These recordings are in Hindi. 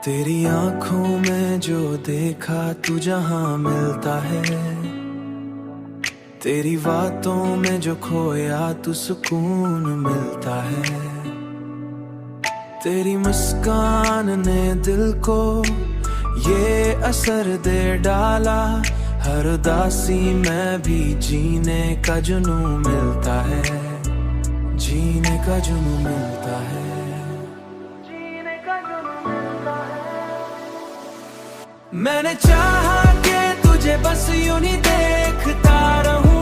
तेरी आंखों में जो देखा तू जहां मिलता है, तेरी बातों में जो खोया तू सुकून मिलता है। तेरी मुस्कान ने दिल को ये असर दे डाला, हर उदासी में भी जीने का जुनून मिलता है, जीने का जुनून मिलता है। मैंने चाहा कि तुझे बस यूं ही देखता रहूं,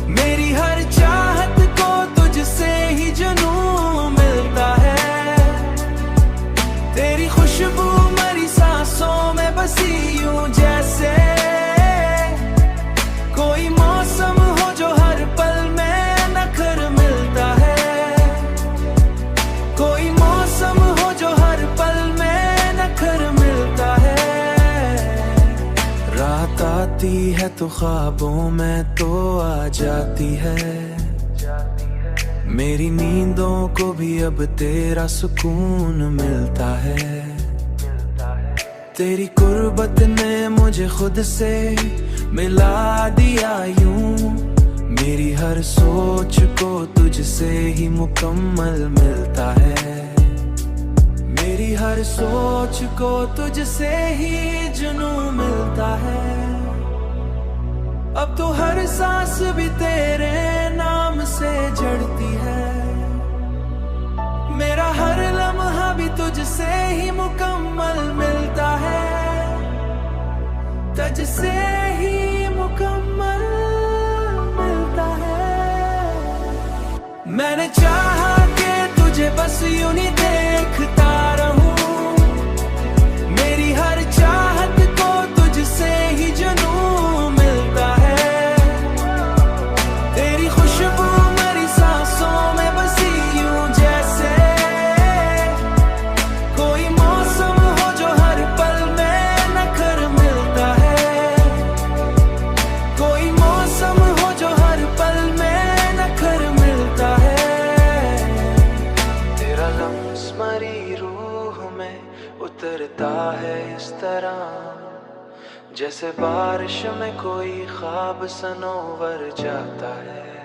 मेरी हर चाहत को तुझसे ही जुनून मिलता है। तेरी खुशबू मेरी सांसों में बसी यूं जैसे कोई मौसम हो जो हर पल में नखर मिलता है, कोई मौसम हो जो हर पल में नखर मिलता है। रात आती है तो ख्वाबों में तो आ जाती है, मेरी नींदों को भी अब तेरा सुकून मिलता है। तेरी कुर्बत ने मुझे खुद से मिला दिया यूं, मेरी हर सोच को तुझसे ही मुकम्मल मिलता है, मेरी हर सोच को तुझसे ही जुनून मिलता है। अब तो हर सांस भी तेरे नाम से जड़ती है, मेरा हर लम्हा भी तुझसे ही मुकम्मल मिलता है, तुझसे ही मुकम्मल मिलता है। मैंने चाहा कि तुझे बस यूं ही देखता रहूं, मेरी हर चाहत को तुझसे ही जुनून मिलता है। तेरी खुशबू मेरी सांसों में बसी यूं जैसे कोई मौसम हो जो हर पल में नखर मिलता है, कोई मौसम हो जो हर पल में नखर मिलता है। तेरा लम्स मरी रूह में उतरता है इस तरह, जैसे बारिश में कोई ख्वाब सनोवर जाता है।